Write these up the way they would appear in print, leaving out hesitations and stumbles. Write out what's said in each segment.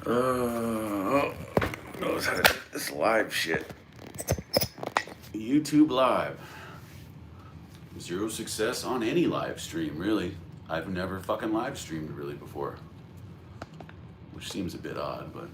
Knows how to do this live shit. YouTube Live. Zero success on any live stream, really. I've never fucking live streamed really before. Which seems a bit odd, but...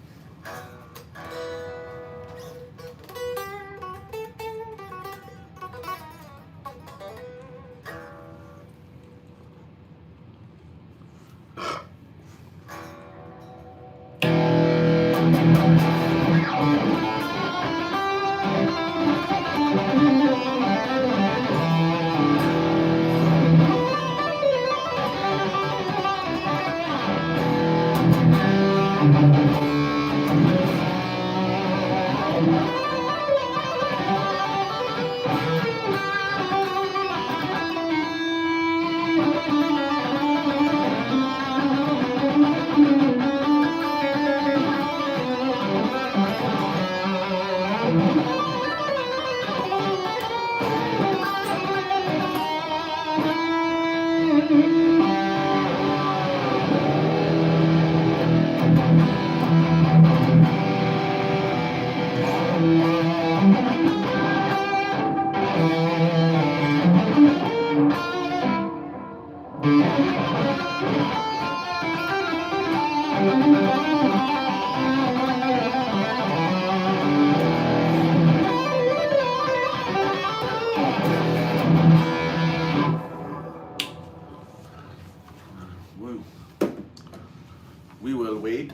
We will wait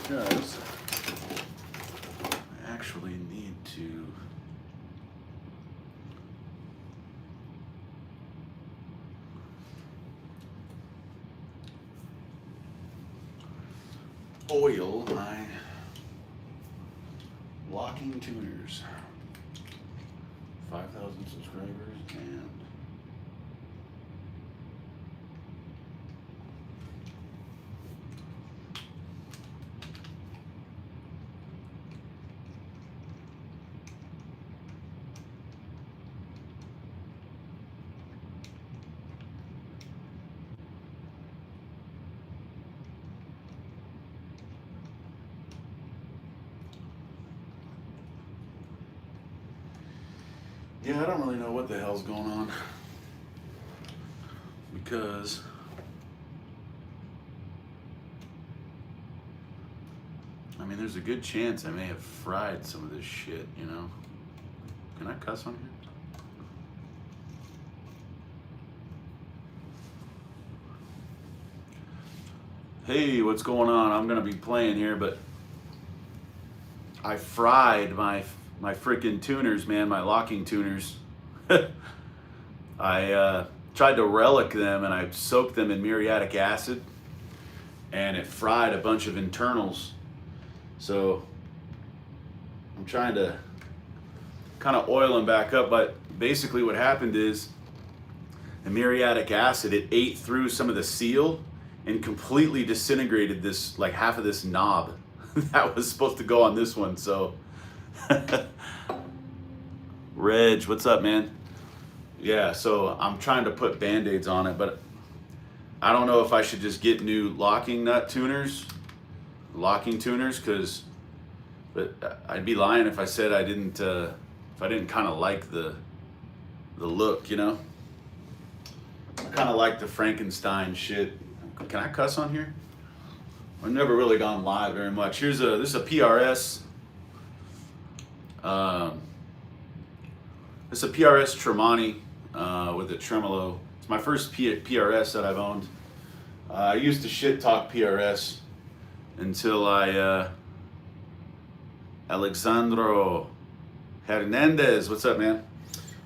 because I actually need to oil my locking tuners. 5,000 subscribers and yeah, I don't really know what the hell's going on because I mean, there's a good chance I may have fried some of this shit, you know? Can I cuss on here? Hey, what's going on? I'm gonna be playing here, but I fried my freaking tuners, man, my locking tuners. I tried to relic them and I soaked them in muriatic acid and it fried a bunch of internals. So I'm trying to kind of oil them back up, but basically what happened is the muriatic acid, it ate through some of the seal and completely disintegrated this, like half of this knob that was supposed to go on this one. So Reg, what's up, man? Yeah, so I'm trying to put band-aids on it, but I don't know if I should just get new locking tuners, because, but I'd be lying if I said I didn't, if I didn't kind of like the look, you know? I kind of like the Frankenstein shit. Can I cuss on here? I've never really gone live very much. This is a PRS. It's a PRS Tremonti with a tremolo. It's my first PRS that I've owned. I used to shit talk PRS until Alexandro Hernandez, what's up, man?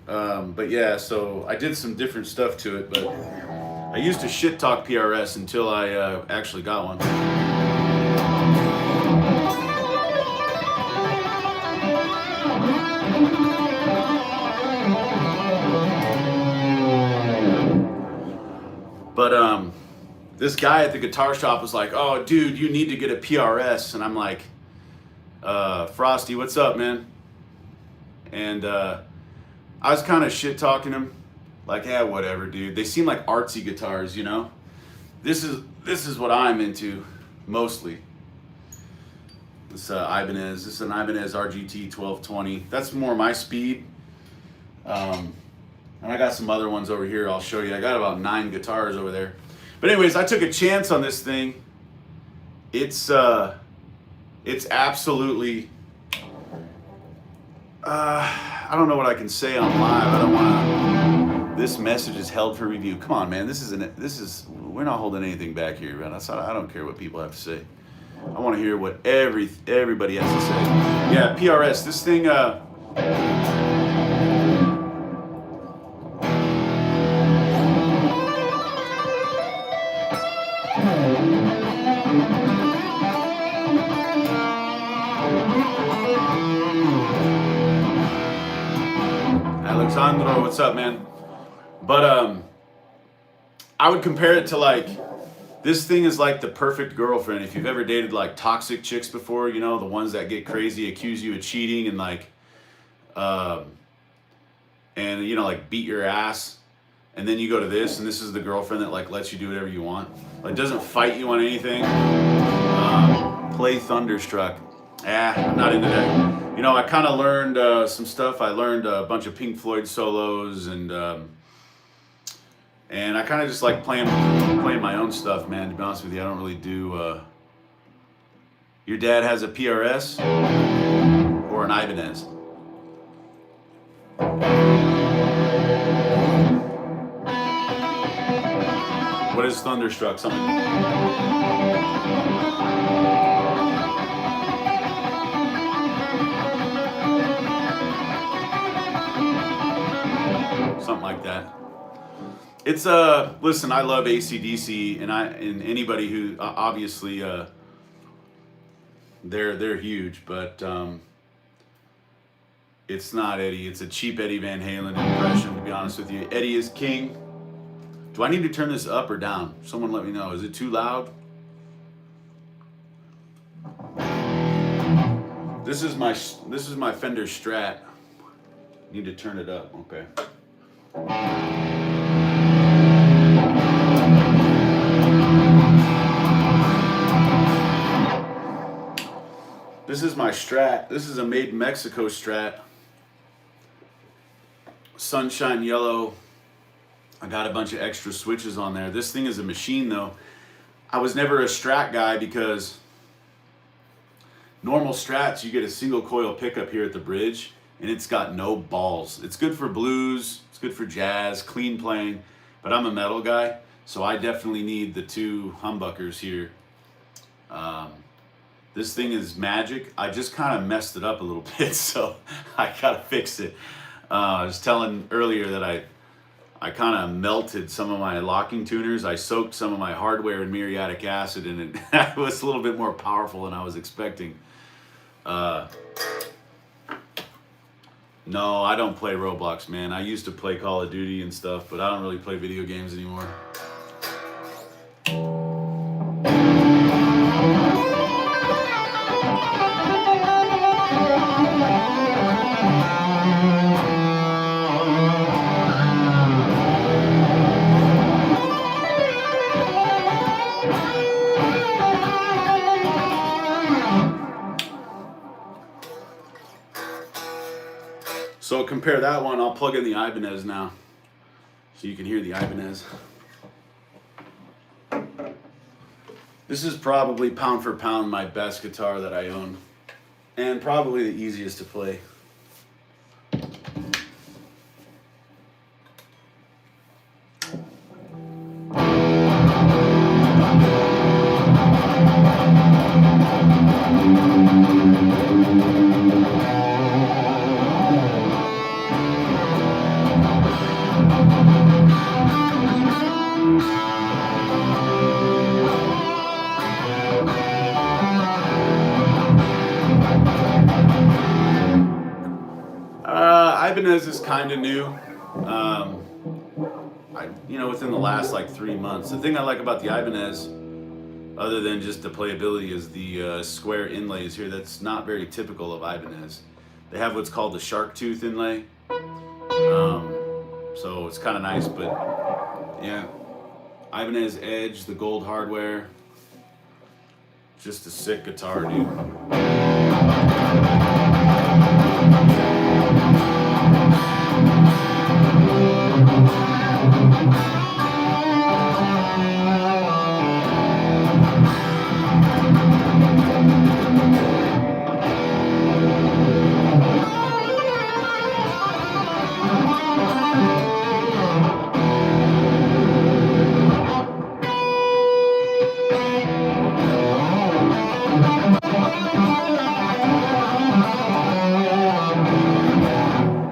But yeah, so I did some different stuff to it, but I used to shit talk PRS until I actually got one. But this guy at the guitar shop was like, "Oh, dude, you need to get a PRS," and I'm like, "Frosty, what's up, man?" And I was kind of shit talking him, like, "Yeah, whatever, dude. They seem like artsy guitars, you know. This is what I'm into. mostly. This Ibanez. This is an Ibanez RGT 1220. That's more my speed. And I got some other ones over here I'll show you. I got about 9 guitars over there. But anyways, I took a chance on this thing. It's absolutely, I don't know what I can say on live. I don't want to, this message is held for review. Come on, man, we're not holding anything back here, man. I don't care what people have to say. I want to hear what everybody has to say. Yeah, PRS, this thing, Alexandro, what's up, man? But I would compare it to like, this thing is like the perfect girlfriend. If you've ever dated like toxic chicks before, you know, the ones that get crazy, accuse you of cheating and like, and you know, like beat your ass. And then you go to this, and this is the girlfriend that like lets you do whatever you want. Like doesn't fight you on anything. Play Thunderstruck. I'm not into that. You know, I kind of learned some stuff. I learned a bunch of Pink Floyd solos, and I kind of just like playing my own stuff, man. To be honest with you, I don't really do. Your dad has a PRS or an Ibanez? What is Thunderstruck? Something. Something like that. It's listen, I love AC/DC, and anybody who obviously they're huge, but it's not Eddie. It's a cheap Eddie Van Halen impression, to be honest with you. Eddie is king. Do I need to turn this up or down? Someone let me know. Is it too loud? This is my Fender Strat. Need to turn it up. Okay. This is my Strat. This is a made in Mexico Strat. Sunshine yellow. I got a bunch of extra switches on there. This thing is a machine though. I was never a Strat guy because normal Strats, you get a single coil pickup here at the bridge and it's got no balls. It's good for blues, it's good for jazz, clean playing, but I'm a metal guy, so I definitely need the 2 humbuckers here. This thing is magic. I just kind of messed it up a little bit, so I gotta fix it. I was telling earlier that I kind of melted some of my locking tuners. I soaked some of my hardware in muriatic acid, and it was a little bit more powerful than I was expecting. No, I don't play Roblox, man. I used to play Call of Duty and stuff, but I don't really play video games anymore. So compare that one. I'll plug in the Ibanez now so you can hear the Ibanez. This is probably pound for pound my best guitar that I own, and probably the easiest to play. Ibanez is kind of new. Within the last like 3 months. The thing I like about the Ibanez, other than just the playability, is the square inlays here. That's not very typical of Ibanez. They have what's called the shark tooth inlay. So it's kind of nice, but yeah. Ibanez Edge, the gold hardware. Just a sick guitar, dude.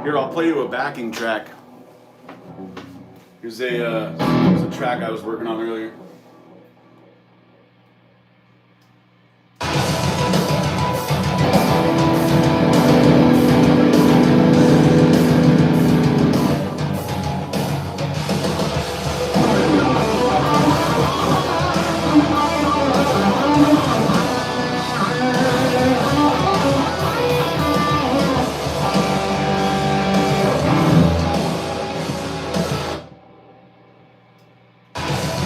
Here, I'll play you a backing track. Here's a track I was working on earlier.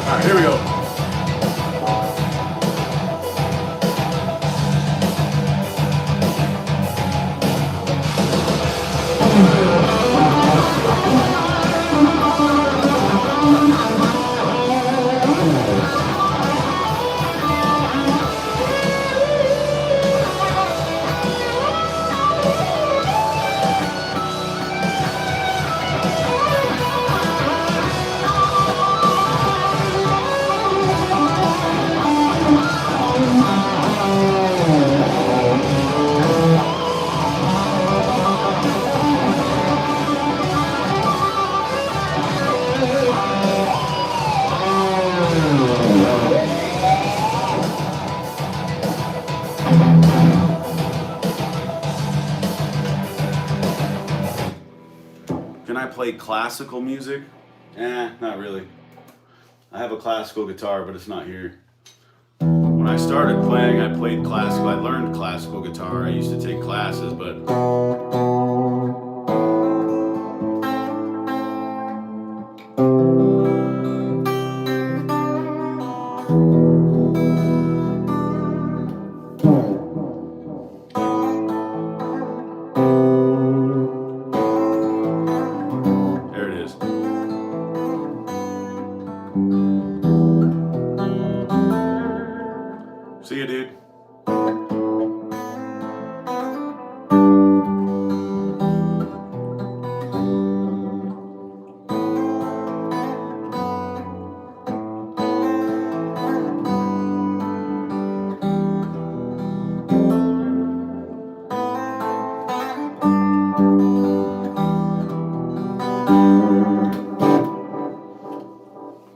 All right, here we go. Can I play classical music? Not really. I have a classical guitar, but it's not here. When I started playing, I played classical. I learned classical guitar. I used to take classes, but there it is. See you, dude.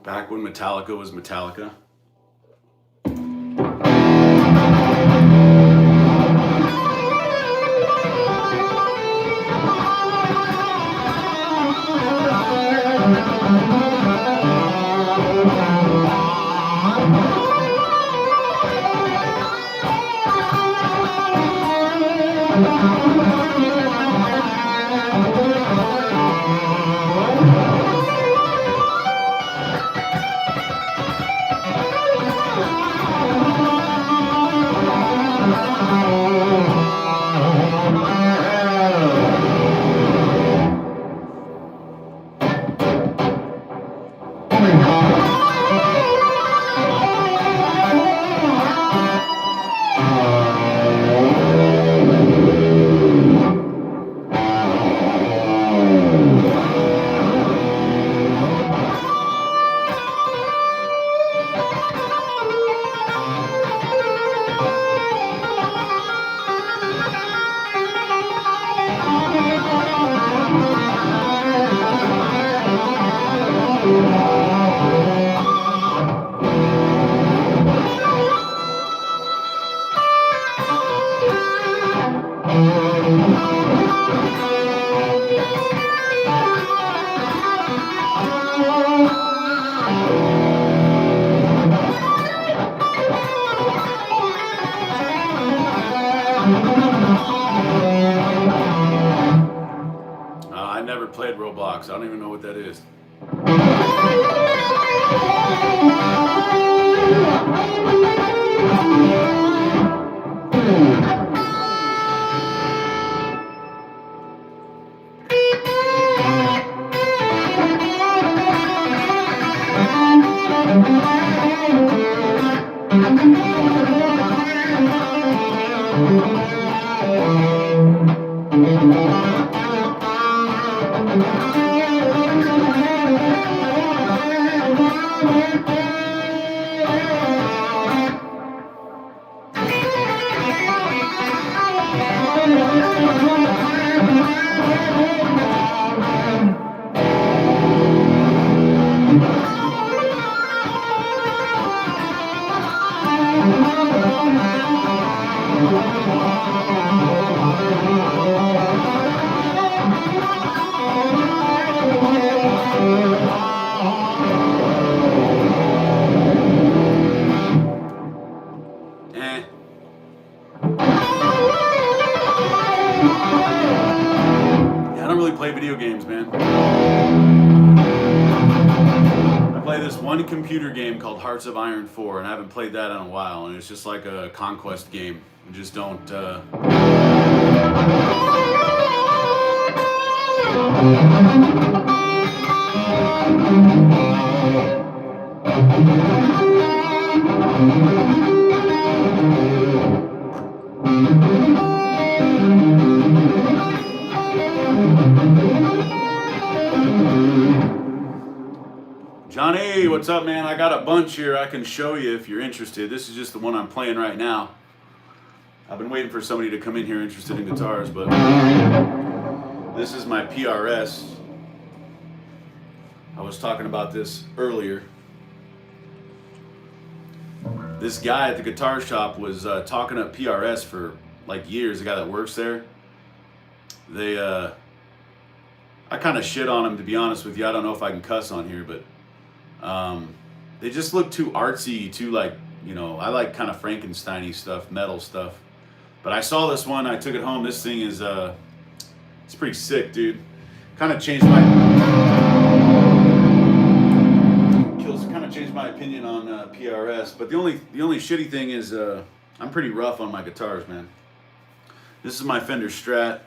Back when Metallica was Metallica. I never played Roblox. I don't even know what that is. video games, man. I play this one computer game called Hearts of Iron 4, and I haven't played that in a while, and it's just like a conquest game. I just don't, Johnny, what's up, man? I got a bunch here I can show you if you're interested. This is just the one I'm playing right now. I've been waiting for somebody to come in here interested in guitars, but this is my PRS. I was talking about this earlier. This guy at the guitar shop was talking up PRS for like years, the guy that works there. I kind of shit on him, to be honest with you. I don't know if I can cuss on here, but they just look too artsy, too like, you know, I like kind of Frankenstein-y stuff, metal stuff. But I saw this one, I took it home. This thing is, it's pretty sick, dude. Kind of changed my opinion on PRS. But the only shitty thing is I'm pretty rough on my guitars, man. This is my Fender Strat.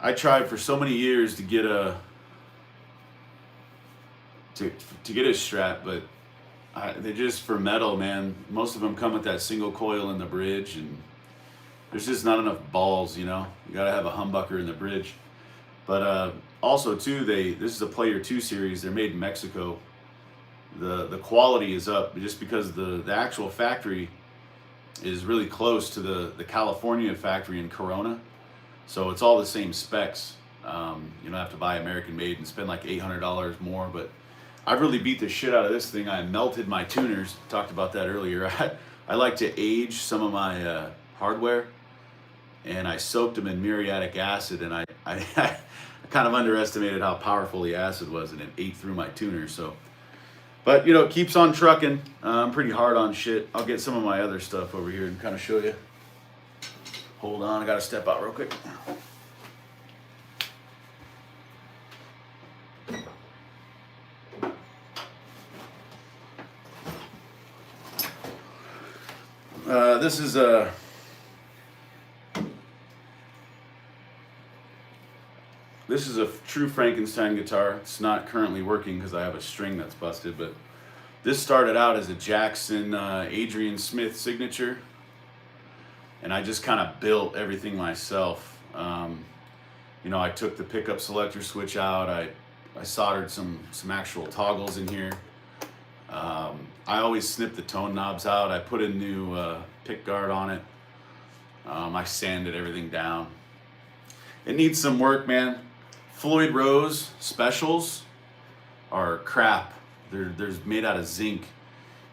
I tried for so many years to get a Strat, but they're just for metal, man. Most of them come with that single coil in the bridge, and there's just not enough balls, you know. You gotta have a humbucker in the bridge. But also too, this is a Player 2 series. They're made in Mexico. The quality is up just because the actual factory is really close to the California factory in Corona. So it's all the same specs. You don't have to buy American made and spend like $800 more, but I've really beat the shit out of this thing. I melted my tuners, talked about that earlier. I like to age some of my hardware, and I soaked them in muriatic acid, and I kind of underestimated how powerful the acid was, and it ate through my tuners. So, but you know, it keeps on trucking. I'm pretty hard on shit. I'll get some of my other stuff over here and kind of show you. Hold on, I gotta step out real quick. This is a true Frankenstein guitar. It's not currently working because I have a string that's busted, but this started out as a Jackson Adrian Smith signature, and I just kind of built everything myself. You know, I took the pickup selector switch out. I soldered some actual toggles in here. I always snip the tone knobs out. I put a new pick guard on it. I sanded everything down. It needs some work, man. Floyd Rose specials are crap. They're made out of zinc,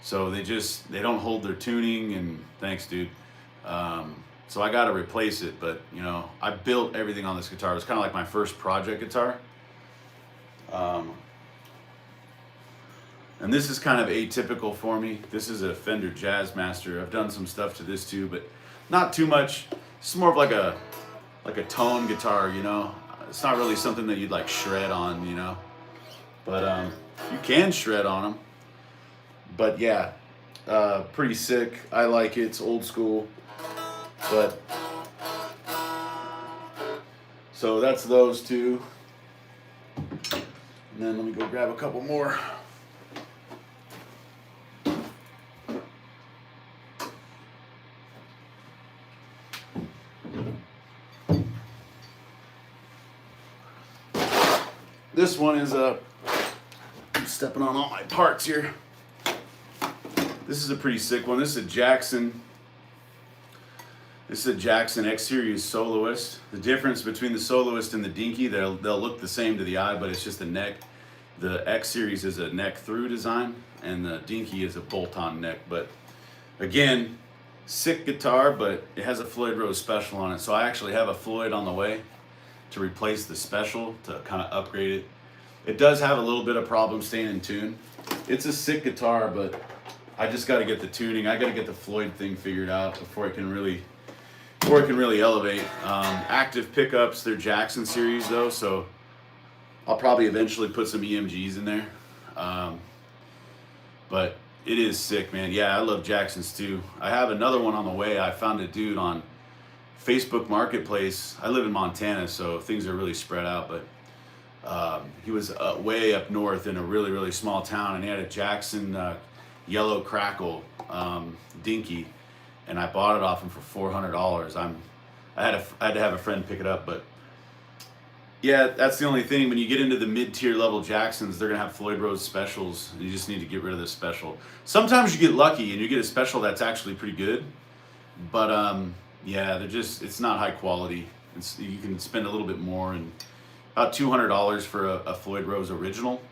so they don't hold their tuning. And thanks, dude. So I got to replace it. But you know, I built everything on this guitar. It's kind of like my first project guitar. And this is kind of atypical for me. This is a Fender Jazzmaster. I've done some stuff to this too, but not too much. It's more of like a tone guitar, you know. It's not really something that you'd like shred on, you know. But you can shred on them. But yeah, pretty sick. I like it. It's old school. But so that's those two. And then let me go grab a couple more. This one is I'm stepping on all my parts here. This is a pretty sick one. This is a Jackson. This is a Jackson X Series Soloist. The difference between the Soloist and the Dinky, they'll look the same to the eye, but it's just the neck. The X Series is a neck through design, and the Dinky is a bolt-on neck. But again, sick guitar, but it has a Floyd Rose special on it. So I actually have a Floyd on the way to replace the special, to kind of upgrade it. It does have a little bit of problem staying in tune. It's a sick guitar, but I just got to get the tuning. I got to get the Floyd thing figured out before it can really elevate. Active pickups, they're Jackson series though, so I'll probably eventually put some EMGs in there. But it is sick, man. Yeah, I love Jacksons too. I have another one on the way. I found a dude on Facebook Marketplace. I live in Montana, so things are really spread out, but he was way up north in a really, really small town, and he had a Jackson yellow crackle dinky, and I bought it off him for $400. I had to have a friend pick it up, but yeah, that's the only thing. When you get into the mid-tier level Jacksons, they're gonna have Floyd Rose specials. And you just need to get rid of the special. Sometimes you get lucky and you get a special that's actually pretty good, but yeah, it's not high quality. You can spend a little bit more, and about $200 for a Floyd Rose original,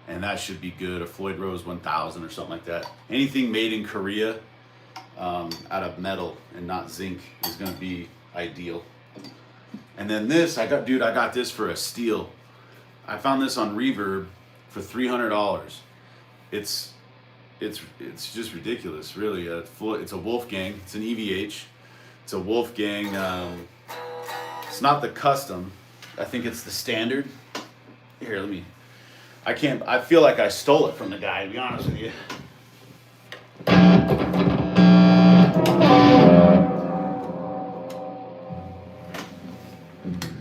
and that should be good. A Floyd Rose 1000 or something like that. Anything made in Korea out of metal and not zinc is gonna be ideal. And then this, I got this for a steal. I found this on Reverb for $300. It's just ridiculous, really. It's a Wolfgang. It's an EVH. It's a Wolfgang. It's not the custom. I think it's the standard. Here, I feel like I stole it from the guy, to be honest with you.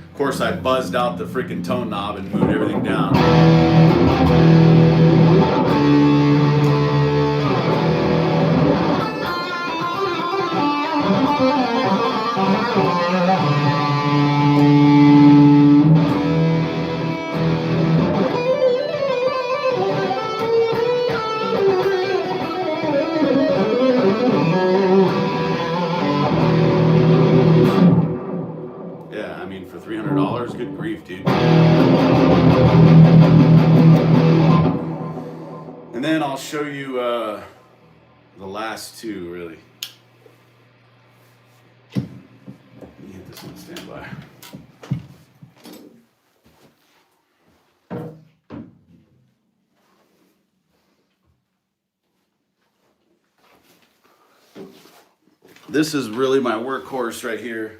Of course, I buzzed out the freaking tone knob and moved everything down. For $300, good grief, dude. And then I'll show you the last two, really. Let me hit this one, stand by. This is really my workhorse right here.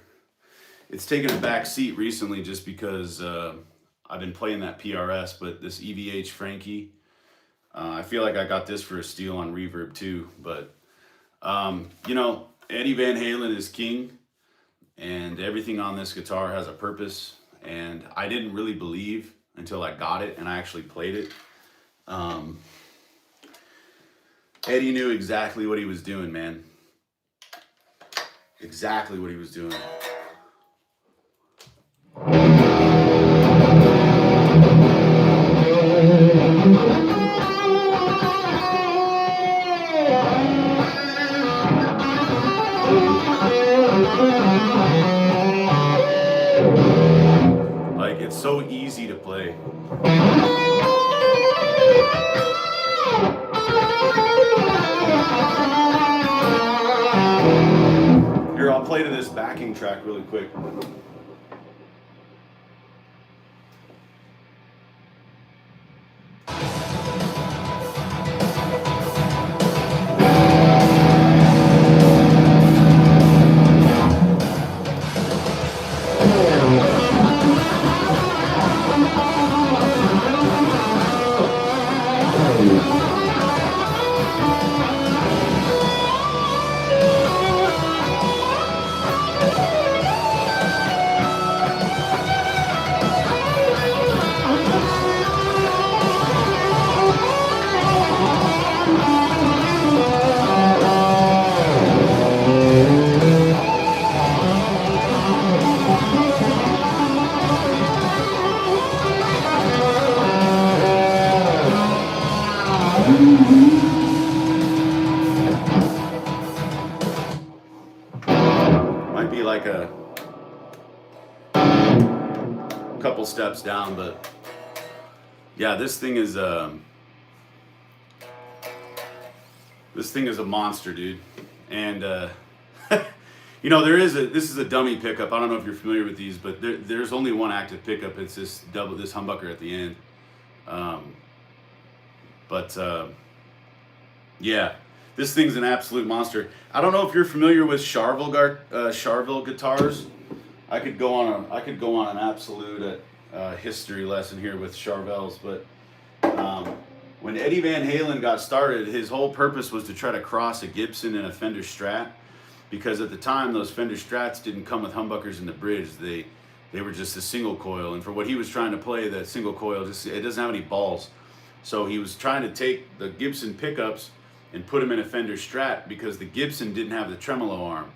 It's taken a back seat recently just because I've been playing that PRS, but this EVH Frankie, I feel like I got this for a steal on Reverb too. But, you know, Eddie Van Halen is king, and everything on this guitar has a purpose. And I didn't really believe until I got it and I actually played it. Eddie knew exactly what he was doing, man. Exactly what he was doing. Like, it's so easy to play. Here, I'll play to this backing track really quick. Might be like a couple steps down, but yeah, this thing is a monster, dude. And you know, this is a dummy pickup. I don't know if you're familiar with these, but there's only one active pickup. It's this humbucker at the end. Yeah, this thing's an absolute monster. I don't know if you're familiar with Charvel guitars. I could go on an absolute history lesson here with Charvels, but when Eddie Van Halen got started, his whole purpose was to try to cross a Gibson and a Fender Strat, because at the time those Fender Strats didn't come with humbuckers in the bridge. They were just a single coil, and for what he was trying to play, that single coil it doesn't have any balls. So he was trying to take the Gibson pickups and put them in a Fender Strat, because the Gibson didn't have the tremolo arm,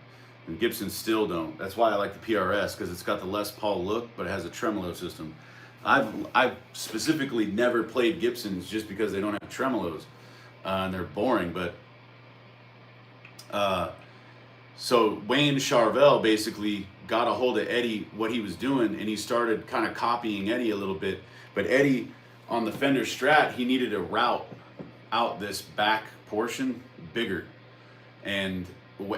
and Gibsons still don't. That's why I like the PRS, because it's got the Les Paul look, but it has a tremolo system. I've specifically never played Gibsons just because they don't have tremolos, and they're boring. But so Wayne Charvel basically got a hold of Eddie, what he was doing, and he started kind of copying Eddie a little bit. But Eddie, on the Fender Strat, he needed to route out this back portion bigger. And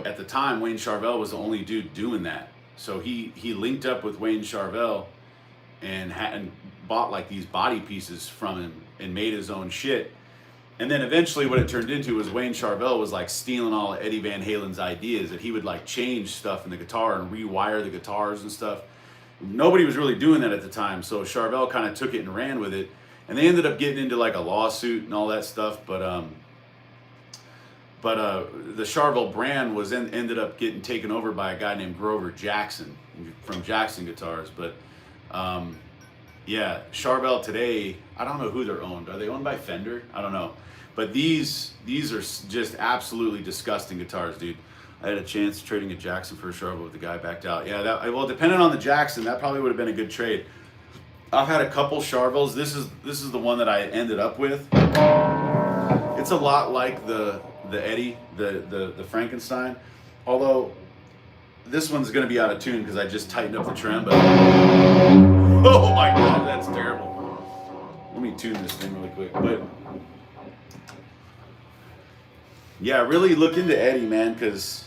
at the time, Wayne Charvel was the only dude doing that. So he linked up with Wayne Charvel and bought like these body pieces from him and made his own shit. And then eventually what it turned into was Wayne Charvel was like stealing all of Eddie Van Halen's ideas, that he would like change stuff in the guitar and rewire the guitars and stuff. Nobody was really doing that at the time, so Charvel kind of took it and ran with it. And they ended up getting into like a lawsuit and all that stuff, but the Charvel brand was ended up getting taken over by a guy named Grover Jackson from Jackson Guitars. But yeah, Charvel today, I don't know who they're owned. Are they owned by Fender? I don't know. But these are just absolutely disgusting guitars, dude. I had a chance trading a Jackson for a Charvel, but the guy backed out. Yeah, well, depending on the Jackson, that probably would have been a good trade. I've had a couple Charvels. This is the one that I ended up with. It's a lot like the Eddie, the Frankenstein, although this one's going to be out of tune because I just tightened up the trem. But oh my god, that's terrible. Let me tune this thing really quick. But yeah, really look into Eddie, man, because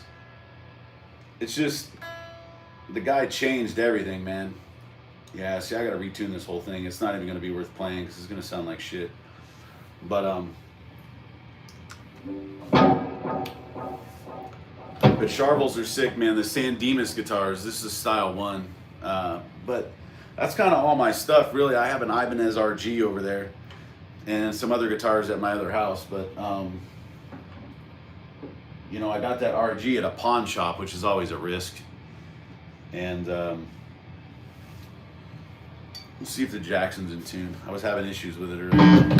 it's just, the guy changed everything, man. Yeah, see, I got to retune this whole thing. It's not even going to be worth playing because it's going to sound like shit. But Charvels are sick, man. The San Dimas guitars, this is style 1. But that's kind of all my stuff, really. I have an Ibanez RG over there and some other guitars at my other house. But, you know, I got that RG at a pawn shop, which is always a risk. And we'll see if the Jackson's in tune. I was having issues with it earlier.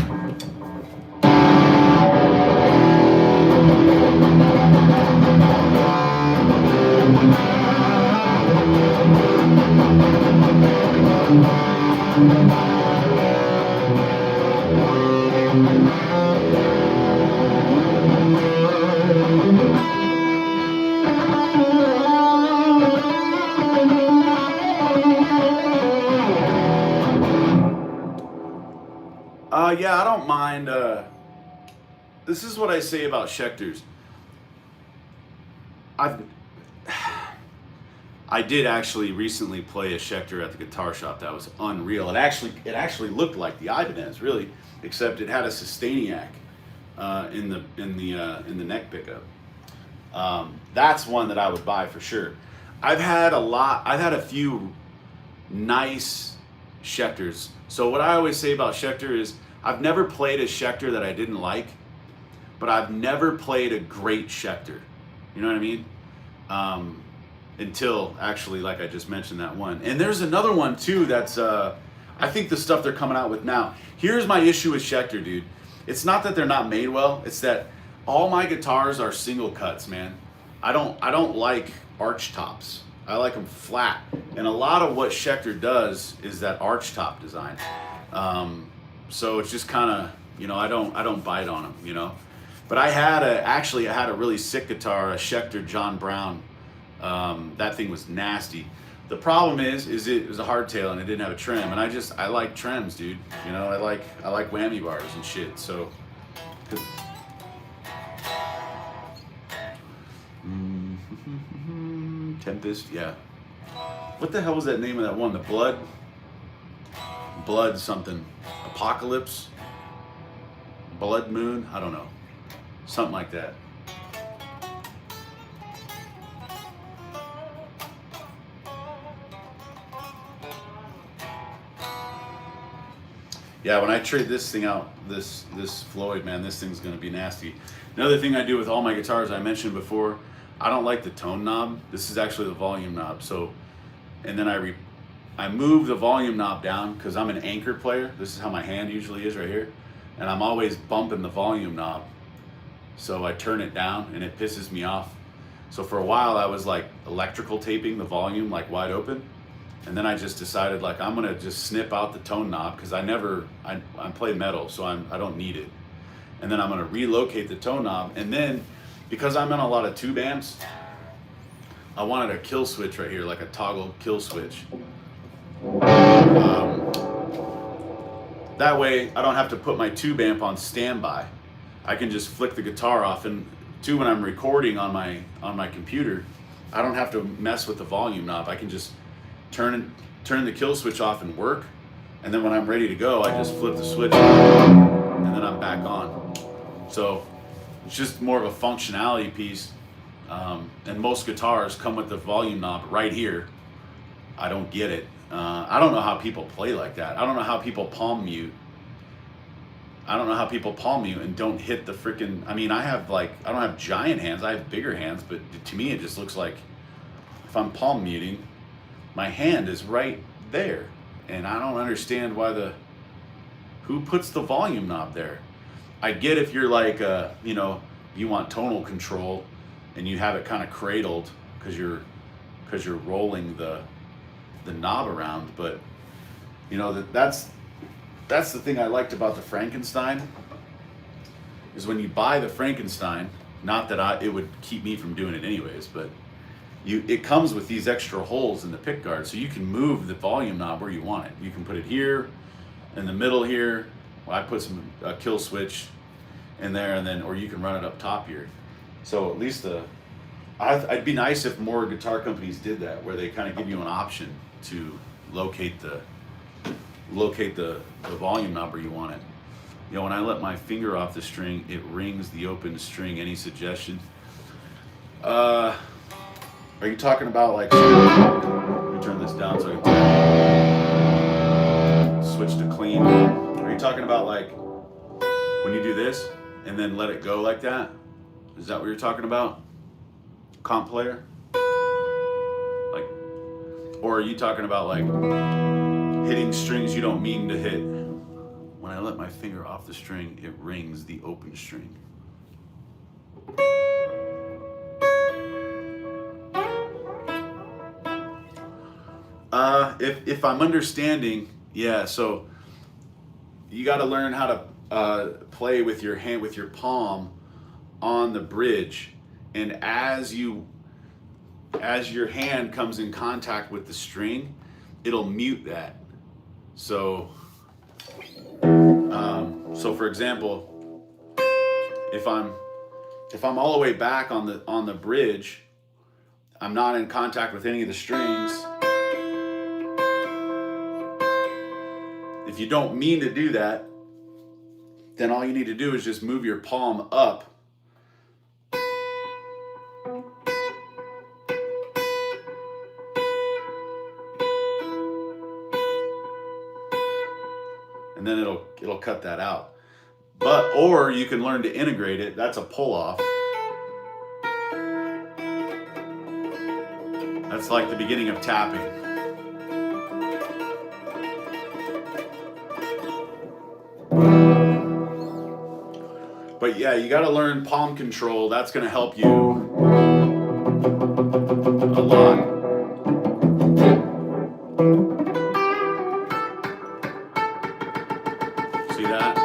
Yeah, I don't mind. This is what I say about Schecters. I did actually recently play a Schecter at the guitar shop that was unreal. It actually looked like the Ibanez, really, except it had a Sustainiac in the neck pickup. That's one that I would buy for sure. I've had a few nice Schecters. So what I always say about Schecter is, I've never played a Schecter that I didn't like, but I've never played a great Schecter. You know what I mean? Until actually, like I just mentioned, that one. And there's another one too that's, I think the stuff they're coming out with now. Here's my issue with Schecter, dude. It's not that they're not made well. It's that all my guitars are single cuts, man. I don't like arch tops. I like them flat. And a lot of what Schecter does is that arch top design. So it's just kind of, you know, I don't bite on them, you know. But I had a really sick guitar, a Schecter John Brown. That thing was nasty. The problem is it was a hardtail and it didn't have a trim, and I like trims, dude. You know, I like whammy bars and shit. So Tempest, yeah. What the hell was that name of that one? The Blood something. Apocalypse? Blood Moon? I don't know. Something like that. Yeah, when I trade this thing out, this Floyd, man, this thing's gonna be nasty. Another thing I do with all my guitars, I mentioned before, I don't like the tone knob. This is actually the volume knob. So, and then I move the volume knob down because I'm an anchor player. This is how my hand usually is right here, and I'm always bumping the volume knob. So I turn it down, and it pisses me off. So for a while, I was like electrical taping the volume like wide open. And then I just decided like I'm gonna just snip out the tone knob because I play metal, so I don't need it. And then I'm gonna relocate the tone knob. And then because I'm on a lot of tube amps, I wanted a kill switch right here, like a toggle kill switch. That way I don't have to put my tube amp on standby. I can just flick the guitar off, and too, when I'm recording on my computer, I don't have to mess with the volume knob. I can just turn the kill switch off and work, and then when I'm ready to go, I just flip the switch and then I'm back on. So it's just more of a functionality piece, and most guitars come with the volume knob right here. I don't get it. I don't know how people play like that. I don't know how people palm mute. I don't know how people palm mute and don't hit the freaking. I mean, I don't have giant hands. I have bigger hands, but to me, it just looks like if I'm palm muting, my hand is right there, and I don't understand who puts the volume knob there. I get if you're like, you want tonal control, and you have it kind of cradled because you're rolling the knob around, but that's the thing I liked about the Frankenstein, is when you buy the Frankenstein, not that it would keep me from doing it anyways, but it comes with these extra holes in the pick guard, so you can move the volume knob where you want it. You can put it here, in the middle here. Well, I put a kill switch in there, and then, or you can run it up top here. So at least I'd be nice if more guitar companies did that, where they kind of give you an option to locate the volume knob where you want it. When I let my finger off the string, it rings the open string. Any suggestion? Are you talking about like? Let me turn this down so I can switch to clean. Are you talking about like when you do this and then let it go like that? Is that what you're talking about, comp player? Like, or are you talking about like hitting strings you don't mean to hit? When I let my finger off the string, it rings the open string. If I'm understanding, yeah, so you got to learn how to play with your hand, with your palm on the bridge, and as your hand comes in contact with the string, it'll mute that. So for example, if I'm all the way back on the bridge, I'm not in contact with any of the strings. If you don't mean to do that, then all you need to do is just move your palm up. And then it'll cut that out. Or you can learn to integrate it. That's a pull off. That's like the beginning of tapping. But yeah, you got to learn palm control. That's going to help you a lot. See that?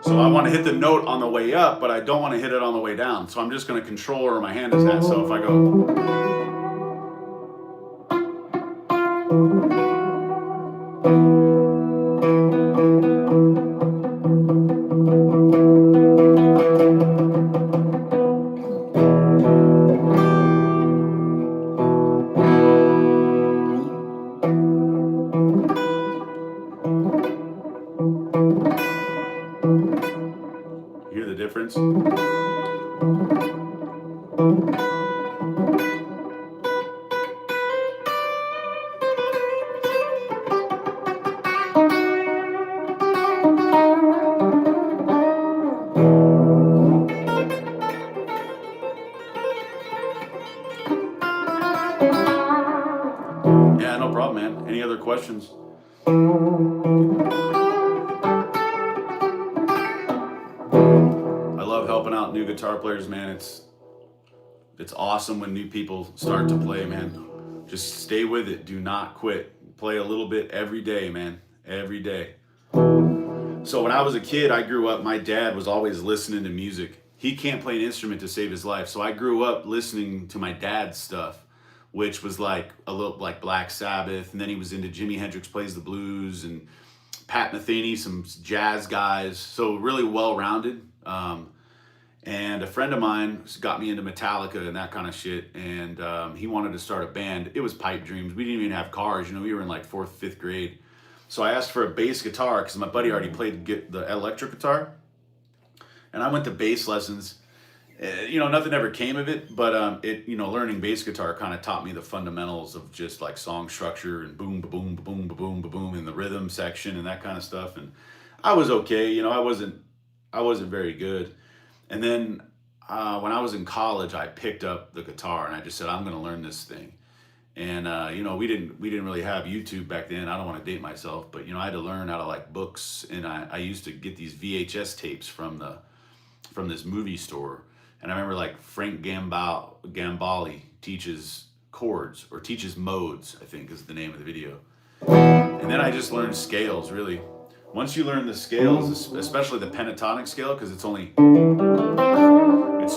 So I want to hit the note on the way up, but I don't want to hit it on the way down. So I'm just going to control where my hand is at. So if I go... Hear the difference? out, man. Any other questions? I love helping out new guitar players, man. It's awesome when new people start to play, man. Just stay with it. Do not quit. Play a little bit every day, man. Every day. So when I was a kid, I grew up, my dad was always listening to music. He can't play an instrument to save his life. So I grew up listening to my dad's stuff, which was like a little like Black Sabbath. And then he was into Jimi Hendrix Plays the Blues and Pat Metheny, some jazz guys. So really well-rounded. And a friend of mine got me into Metallica and that kind of shit. And he wanted to start a band. It was pipe dreams. We didn't even have cars. You know, we were in like 4th, 5th grade. So I asked for a bass guitar because my buddy already played the electric guitar. And I went to bass lessons. You know, nothing ever came of it, but learning bass guitar kind of taught me the fundamentals of just like song structure and boom, ba-boom, ba-boom, ba-boom, ba-boom in the rhythm section and that kind of stuff. And I was okay. You know, I wasn't very good. And then when I was in college, I picked up the guitar and I just said, I'm going to learn this thing. And we didn't really have YouTube back then. I don't want to date myself, but I had to learn out of like books, and I used to get these VHS tapes from this movie store. And I remember like Frank Gambale teaches chords, or teaches modes, I think is the name of the video. And then I just learned scales, really. Once you learn the scales, especially the pentatonic scale, because it's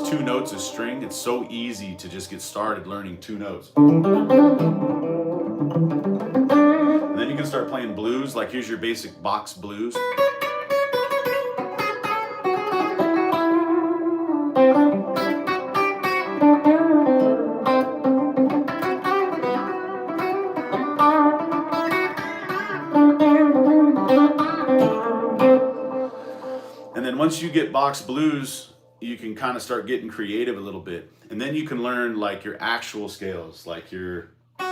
2 notes a string. It's so easy to just get started learning 2 notes. And then you can start playing blues, like here's your basic box blues. And then once you get box blues, you can kind of start getting creative a little bit. And then you can learn like your actual scales, like your 3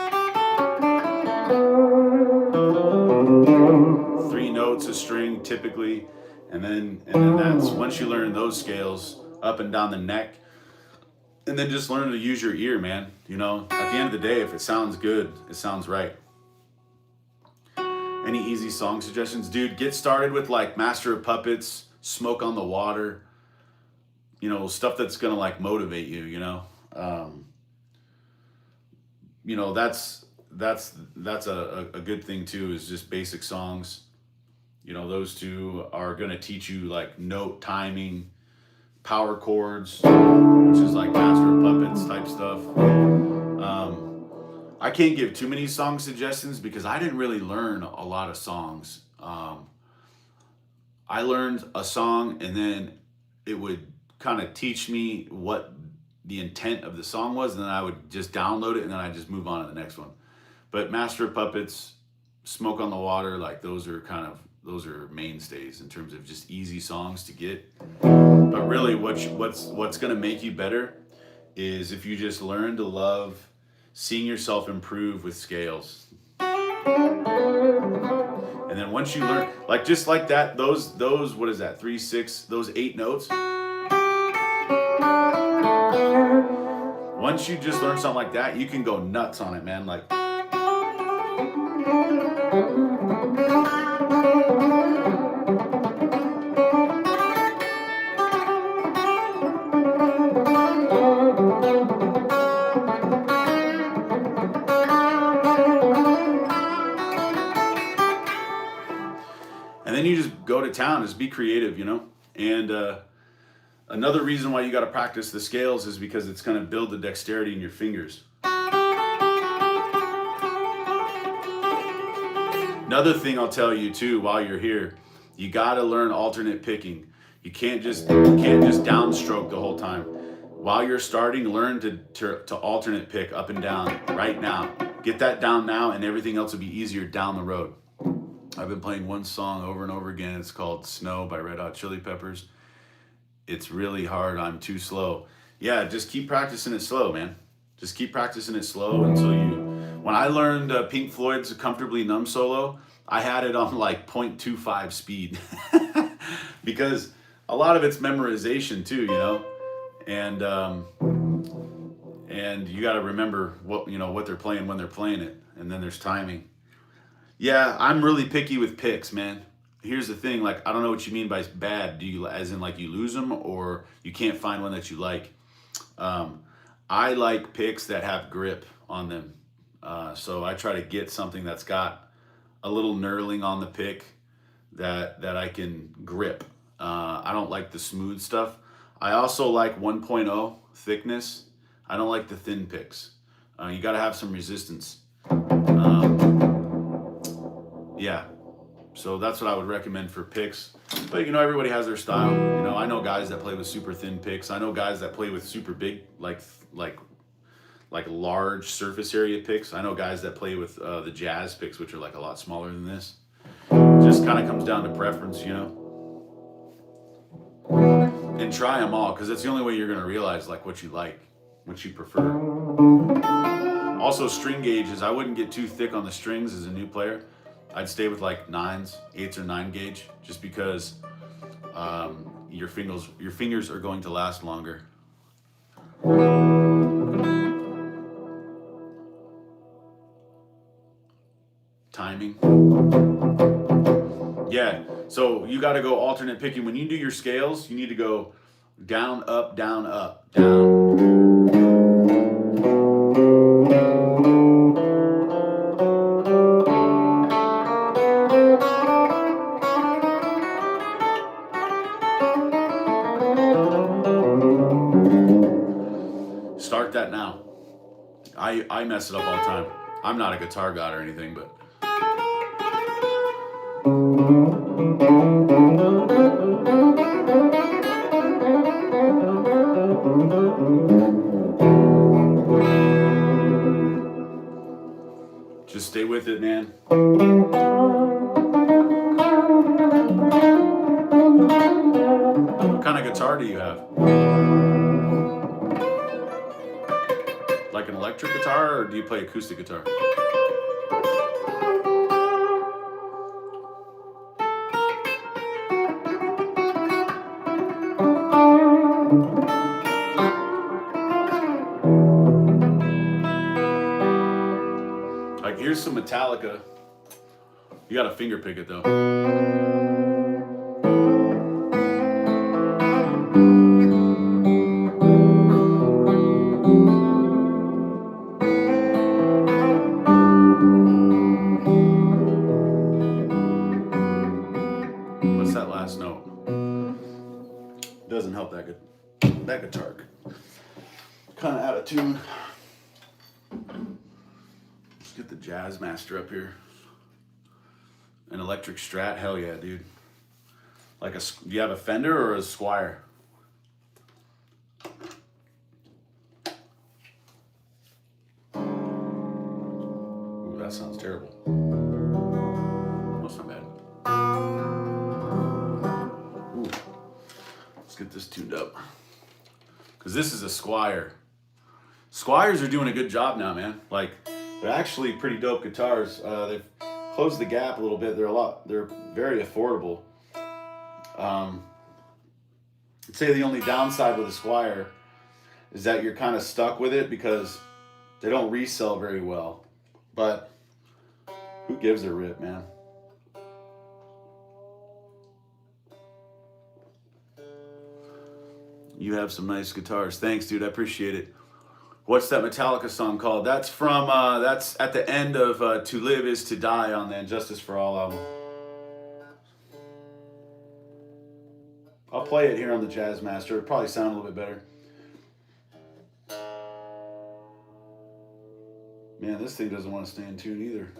notes a string typically. And then that's, once you learn those scales up and down the neck, and then just learn to use your ear, man. At the end of the day, if it sounds good, it sounds right. Any easy song suggestions? Dude, get started with like Master of Puppets, Smoke on the Water, stuff that's gonna like motivate you, that's a good thing too, is just basic songs. Those 2 are gonna teach you like note timing, power chords, which is like Master of Puppets type stuff. I can't give too many song suggestions because I didn't really learn a lot of songs. I learned a song and then it would kind of teach me what the intent of the song was, and then I would just download it and then I'd just move on to the next one. But Master of Puppets, Smoke on the Water, like those are mainstays in terms of just easy songs to get. But really what's gonna make you better is if you just learn to love seeing yourself improve with scales. And then once you learn, like just like that, those what is that, 3, 6, those 8 notes. Once you just learn something like that, you can go nuts on it, man. Like, and then you just go to town, just be creative, And another reason why you got to practice the scales is because it's going to build the dexterity in your fingers. Another thing I'll tell you too, while you're here, you got to learn alternate picking. You can't just downstroke the whole time. While you're starting, learn to alternate pick up and down right now. Get that down now, and everything else will be easier down the road. I've been playing one song over and over again. It's called Snow by Red Hot Chili Peppers. It's really hard. I'm too slow. Yeah, just keep practicing it slow, man. Just keep practicing it slow until you... When I learned Pink Floyd's Comfortably Numb solo, I had it on like 0.25 speed. Because a lot of it's memorization too, And you got to remember what they're playing when they're playing it. And then there's timing. Yeah, I'm really picky with picks, man. Here's the thing, like I don't know what you mean by bad. Do you as in like you lose them or you can't find one that you like? Um, I like picks that have grip on them. So I try to get something that's got a little knurling on the pick that I can grip. I don't like the smooth stuff. I also like 1.0 thickness. I don't like the thin picks. You got to have some resistance. Yeah, so that's what I would recommend for picks. But everybody has their style. I know guys that play with super thin picks. I know guys that play with super big, like like large surface area picks. I know guys that play with the jazz picks, which are like a lot smaller than this. Just kind of comes down to preference. And try them all because it's the only way you're gonna realize like what you like, what you prefer. Also, string gauges. I wouldn't get too thick on the strings as a new player. I'd stay with like nines, eights or 9 gauge, just because your fingers are going to last longer. Timing. Yeah. So you got to go alternate picking. When you do your scales, you need to go down, up, down, up, down. Start that now. I mess it up all the time. I'm not a guitar god or anything, but just stay with it, man. What kind of guitar do you have? Like an electric guitar, or do you play acoustic guitar? Like, here's some Metallica. You gotta finger pick it though. What's that last note? Doesn't help that good. That guitar kind of out of tune. Let's get the Jazz Master up here. An electric Strat, hell yeah, dude. Do you have a Fender or a Squire? Ooh, that sounds terrible. That's not bad. Ooh. Let's get this tuned up. Because this is a Squire. Squires are doing a good job now, man. Like, they're actually pretty dope guitars. They've closed the gap a little bit. They're very affordable. I'd say the only downside with a Squire is that you're kind of stuck with it because they don't resell very well. But who gives a rip, man? You have some nice guitars. Thanks, dude. I appreciate it. What's that Metallica song called? That's from, that's at the end of To Live Is To Die on the Injustice for All album. I'll play it here on the Jazz Master. It'll probably sound a little bit better. Man, this thing doesn't want to stay in tune either.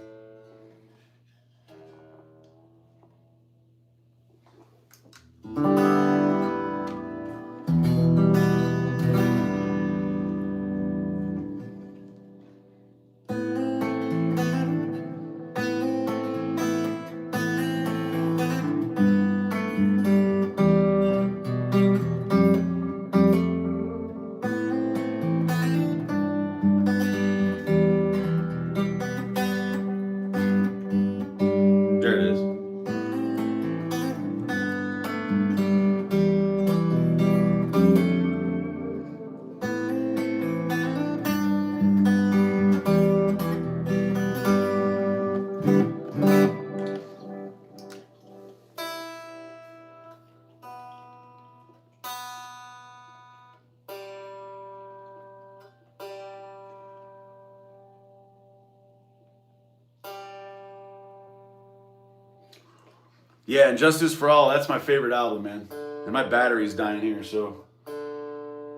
Yeah, and Justice for All, that's my favorite album, man. And my battery's dying here, so.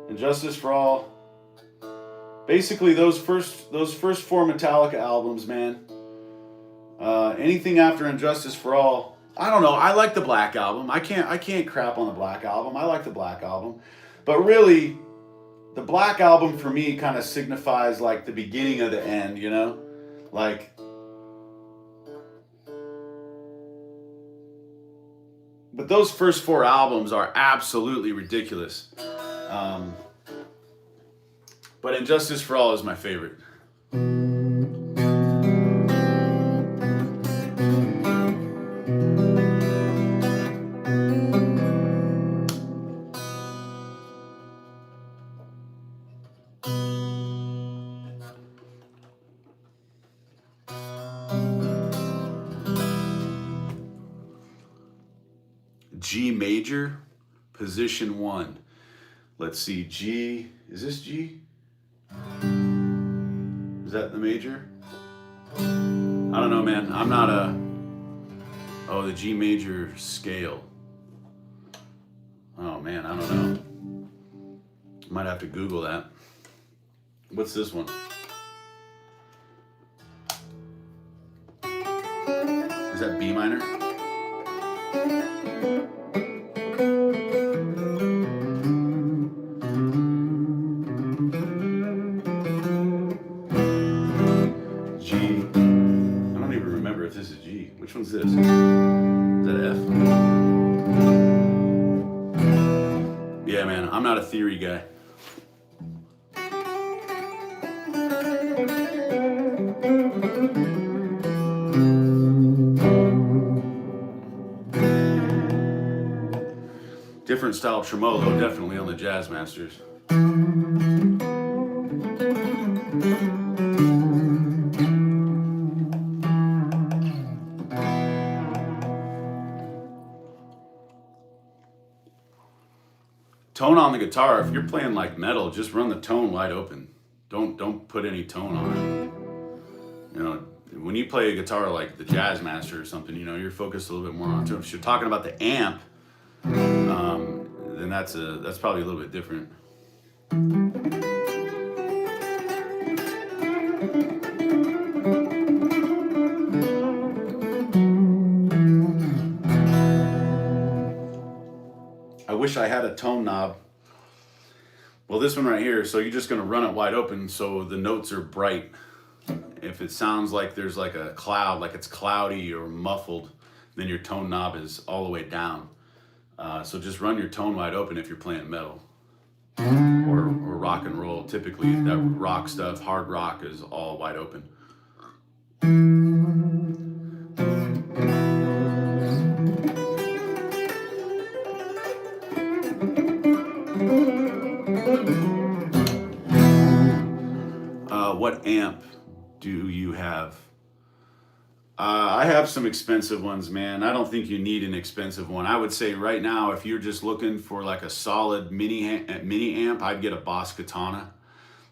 And Justice for All. Basically, those first four Metallica albums, man. Anything after Injustice for All, I don't know. I like the Black Album. I can't crap on the Black Album. I like the Black Album, but really, the Black Album for me kind of signifies like the beginning of the end. You know, like. But those first four albums are absolutely ridiculous. But Injustice for All is my favorite. G major, position 1. Let's see, G, is this G? Is that the major? I don't know, man. I'm not the G major scale. Oh, man, I don't know. Might have to Google that. What's this one? Is that B minor? Which one's this? Is that F? Yeah, man, I'm not a theory guy. Different style tremolo, definitely on the Jazz Masters. Tone on the guitar, if you're playing like metal, just run the tone wide open. Don't put any tone on it. You know, when you play a guitar like the Jazz Master or something, you know, you're focused a little bit more on tone. If you're talking about the amp, then that's probably a little bit different. I wish I had a tone knob. Well, this one right here, so you're just gonna run it wide open so the notes are bright. If it sounds like there's like a cloud, like it's cloudy or muffled, then your tone knob is all the way down. So just run your tone wide open if you're playing metal or rock and roll. Typically that rock stuff, hard rock, is all wide open. What amp do you have? I have some expensive ones, man. I don't think you need an expensive one. I would say right now, if you're just looking for like a solid mini amp, I'd get a Boss Katana.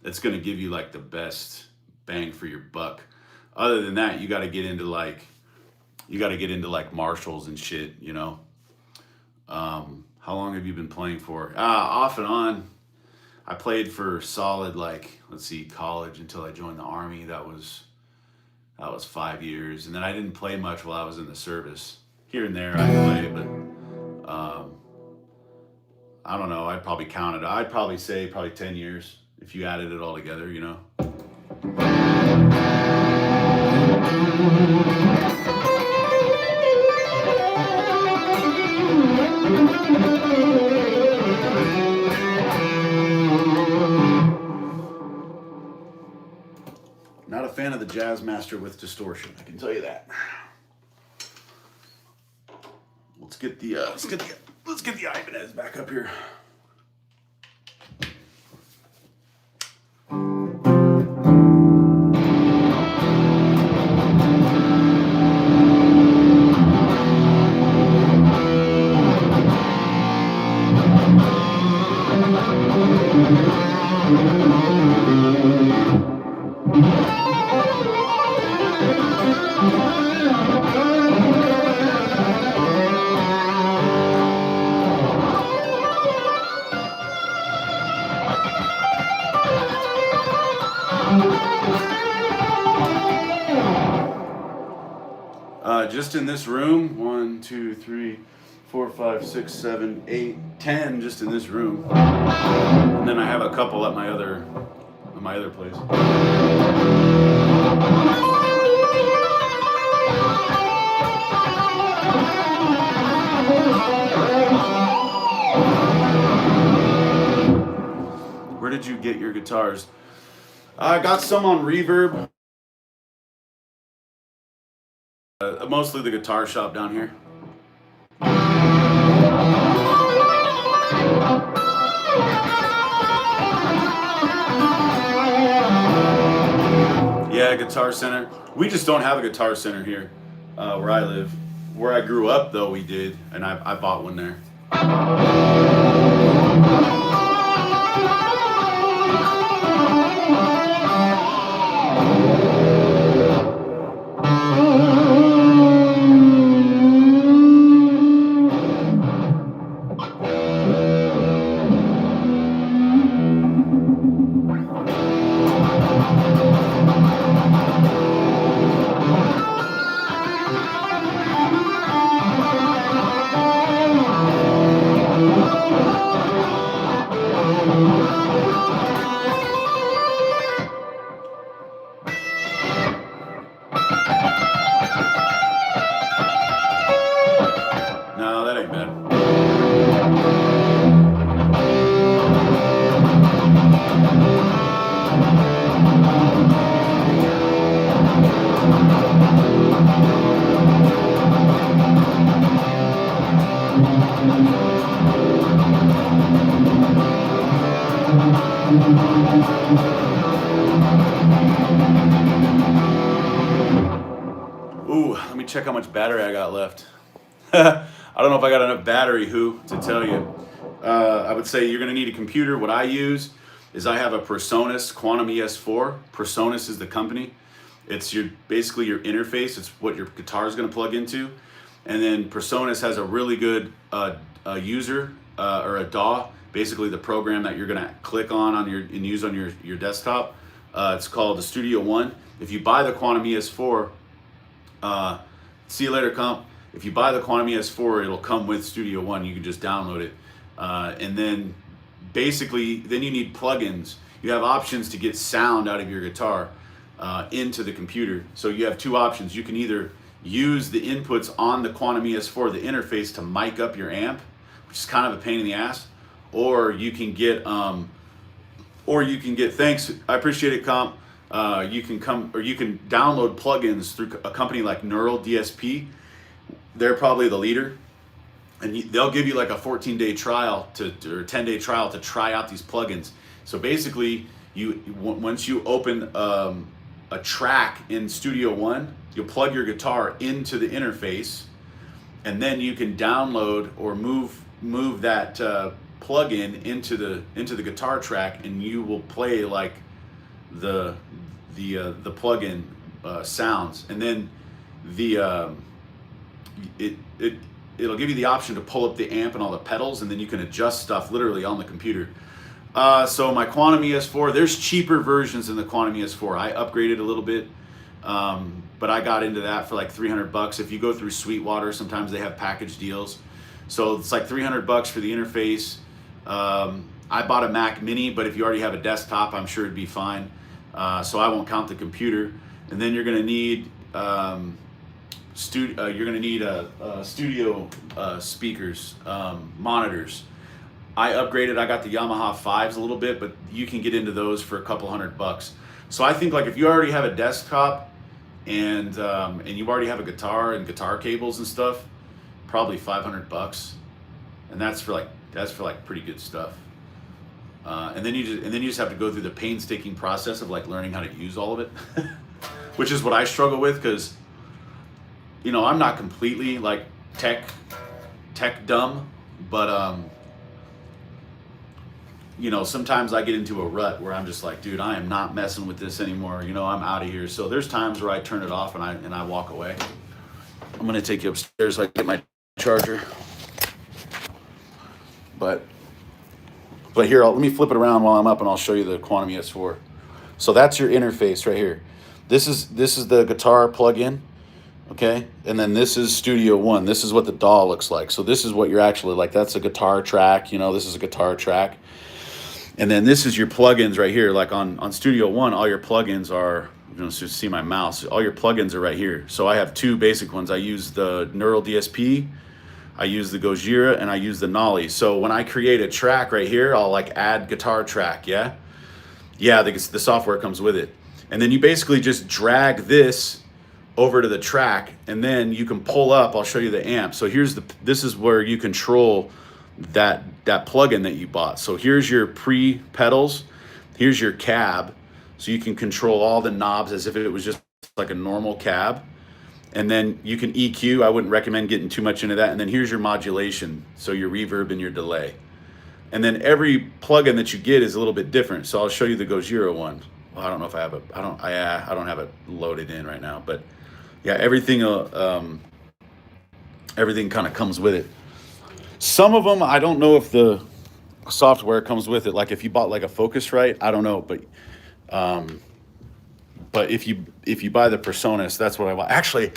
That's going to give you like the best bang for your buck. Other than that, you got to get into like Marshalls and shit, you know. How long have you been playing for? Off and on. I played for solid, like, let's see, college until I joined the Army. That was 5 years. And then I didn't play much while I was in the service. Here and there I play, but I don't know. I'd probably count it. I'd probably say 10 years if you added it all together, you know. Not a fan of the Jazz Master with distortion, I can tell you that. Let's get the Ibanez back up here. Just in this room, 1, 2, 3, 4, 5, 6, 7, 8, 10 just in this room. And then I have a couple at my other place. Where did you get your guitars? I got some on Reverb. Mostly the guitar shop down here. Yeah, Guitar Center. We just don't have a Guitar Center here where I live. Where I grew up, though, we did, and I bought one there. No, that ain't bad. Ooh, let me check how much battery I got left. I don't know if I got enough battery, to tell you. I would say you're going to need a computer. What I use is I have a PreSonus Quantum ES4. PreSonus is the company. It's basically your interface. It's what your guitar is going to plug into. And then PreSonus has a really good user or a DAW, basically the program that you're going to click on and use on your desktop. It's called the Studio One. If you buy the Quantum ES4, see you later, comp. If you buy the Quantum ES4, it'll come with Studio One. You can just download it. And then basically, then you need plugins. You have options to get sound out of your guitar into the computer. So you have two options. You can either use the inputs on the Quantum ES4, the interface, to mic up your amp, which is kind of a pain in the ass, or you can get thanks, I appreciate it, comp. You can download plugins through a company like Neural DSP. They're probably the leader, and they'll give you like a 14-day trial or 10-day trial to try out these plugins. So basically, once you open a track in Studio One, you'll plug your guitar into the interface, and then you can download or move that plugin into the guitar track, and you will play like the plugin sounds, and then it'll give you the option to pull up the amp and all the pedals, and then you can adjust stuff literally on the computer. So my Quantum ES4, there's cheaper versions than the Quantum ES4. I upgraded a little bit, but I got into that for like $300. If you go through Sweetwater, sometimes they have package deals. So it's like $300 for the interface. I bought a Mac Mini, but if you already have a desktop, I'm sure it'd be fine. So I won't count the computer. And then you're gonna need studio speakers, monitors. I upgraded. I got the Yamaha 5s a little bit, but you can get into those for a couple $100. So I think like if you already have a desktop and you already have a guitar and guitar cables and stuff, probably $500, and that's for like pretty good stuff. And then you just have to go through the painstaking process of like learning how to use all of it, which is what I struggle with, because I'm not completely like tech dumb, but sometimes I get into a rut where I'm just like, dude, I am not messing with this anymore. I'm out of here. So there's times where I turn it off and I walk away. I'm gonna take you upstairs so I can get my charger. But here, let me flip it around while I'm up, and I'll show you the Quantum ES4. So that's your interface right here. This is the guitar plug-in. Okay, and then this is Studio One. This is what the DAW looks like. So this is what you're actually like. That's a guitar track. You know, this is a guitar track. And then this is your plugins right here. Like on Studio One, all your plugins are, you know, so see my mouse, all your plugins are right here. So I have two basic ones. I use the Neural DSP, I use the Gojira, and I use the Nolly. So when I create a track right here, I'll like add guitar track, yeah? Yeah, the software comes with it. And then you basically just drag this over to the track, and then you can pull up. I'll show you the amp. So this is where you control that plugin that you bought. So here's your pre pedals, here's your cab, so you can control all the knobs as if it was just like a normal cab. And then you can EQ. I wouldn't recommend getting too much into that. And then here's your modulation, so your reverb and your delay. And then every plugin that you get is a little bit different. So I'll show you the Gojira one. Well, I don't know if I have I don't have it loaded in right now, but yeah, everything kind of comes with it. Some of them, I don't know if the software comes with it. Like if you bought like a Focusrite, I don't know, but if you buy the Personas, that's what I want. Actually,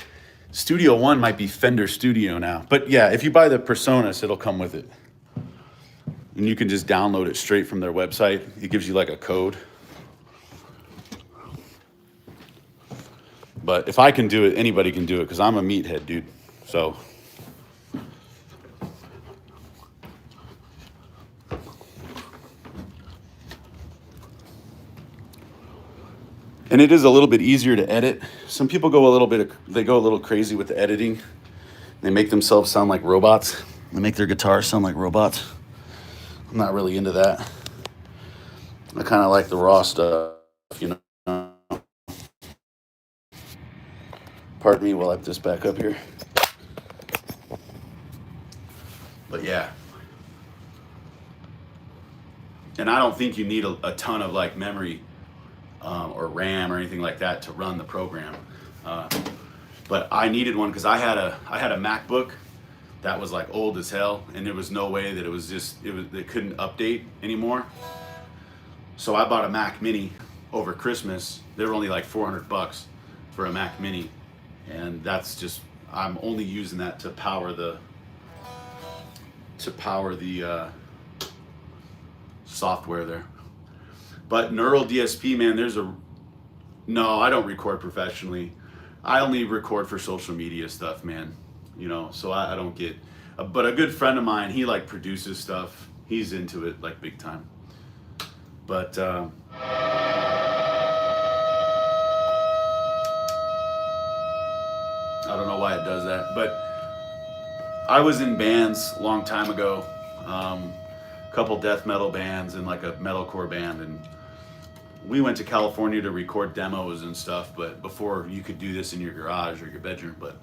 Studio One might be Fender Studio now, but yeah, if you buy the Personas, it'll come with it, and you can just download it straight from their website. It gives you like a code. But if I can do it, anybody can do it, because I'm a meathead, dude. So. And it is a little bit easier to edit. Some people go a little crazy with the editing. They make themselves sound like robots. They make their guitars sound like robots. I'm not really into that. I kind of like the raw stuff, you know. Pardon me while I put this back up here. But yeah. And I don't think you need a ton of like memory or RAM or anything like that to run the program. But I needed one because I had a MacBook that was like old as hell, and there was no way that it couldn't update anymore. So I bought a Mac Mini over Christmas. They were only like $400 for a Mac Mini, and that's just, I'm only using that to power the software there. But Neural DSP, man, no, I don't record professionally. I only record for social media stuff, man. You know, so I don't get, but a good friend of mine, he like produces stuff. He's into it like big time. But I don't know why it does that. But I was in bands a long time ago, a couple death metal bands and like a metalcore band, and we went to California to record demos and stuff, but before you could do this in your garage or your bedroom. But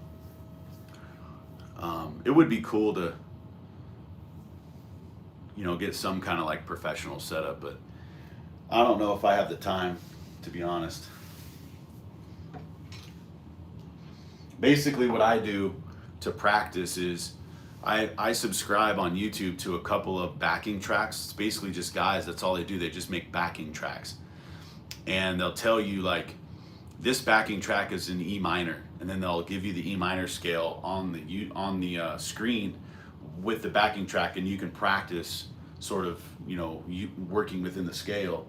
it would be cool to, you know, get some kind of like professional setup, but I don't know if I have the time, to be honest. Basically what I do to practice is I subscribe on YouTube to a couple of backing tracks. It's basically just guys, that's all they do. They just make backing tracks. And they'll tell you like, this backing track is in E minor, and then they'll give you the E minor scale on the screen with the backing track, and you can practice sort of, you know, you working within the scale,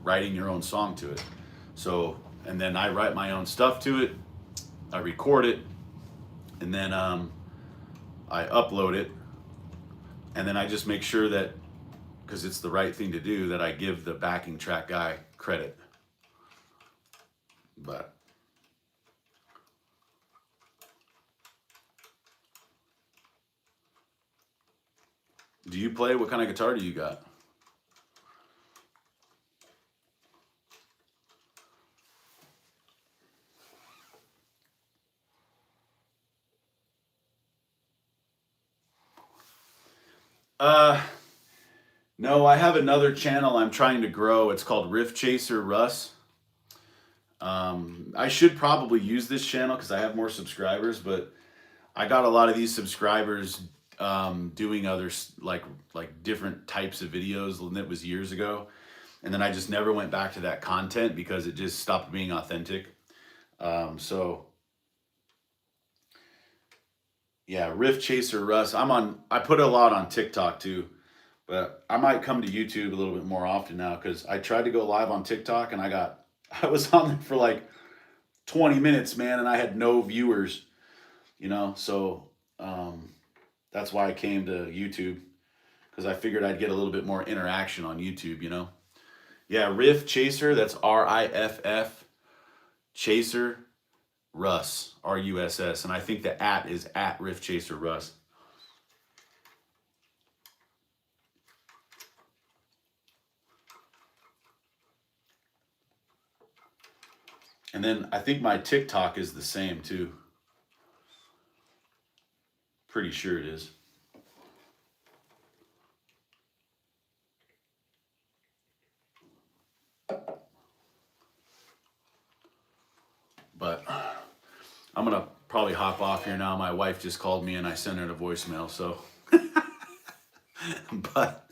writing your own song to it. So, and then I write my own stuff to it, I record it, and then I upload it, and then I just make sure that, because it's the right thing to do, that I give the backing track guy credit. But do you play? What kind of guitar do you got? No, I have another channel I'm trying to grow. It's called Riff Chaser Russ. I should probably use this channel because I have more subscribers, but I got a lot of these subscribers doing other like different types of videos, and it was years ago, and then I just never went back to that content because it just stopped being authentic. So Yeah, Riff Chaser Russ. I put a lot on TikTok too, but I might come to YouTube a little bit more often now because I tried to go live on TikTok and I was on there for like 20 minutes, man, and I had no viewers, so um, that's why I came to YouTube because I figured I'd get a little bit more interaction on YouTube. Yeah, Riff Chaser, that's RIFF Chaser Russ, RUSS, and I think the @ is @ Riff Chaser Russ. And then I think my TikTok is the same too. Pretty sure it is. But I'm gonna probably hop off here now. My wife just called me and I sent her a voicemail. So, but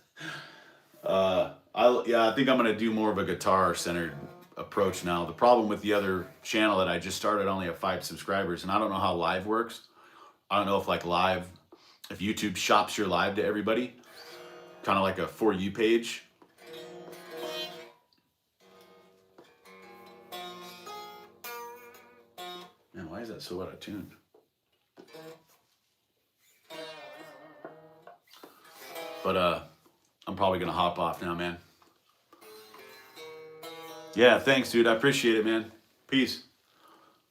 I think I'm gonna do more of a guitar centered approach now. The problem with the other channel that I just started, I only have 5 subscribers, and I don't know how live works. I don't know if if YouTube shops your live to everybody, kind of like a For You page. Man, why is that so out of tune? But I'm probably gonna hop off now, man. Yeah, thanks, dude. I appreciate it, man. Peace.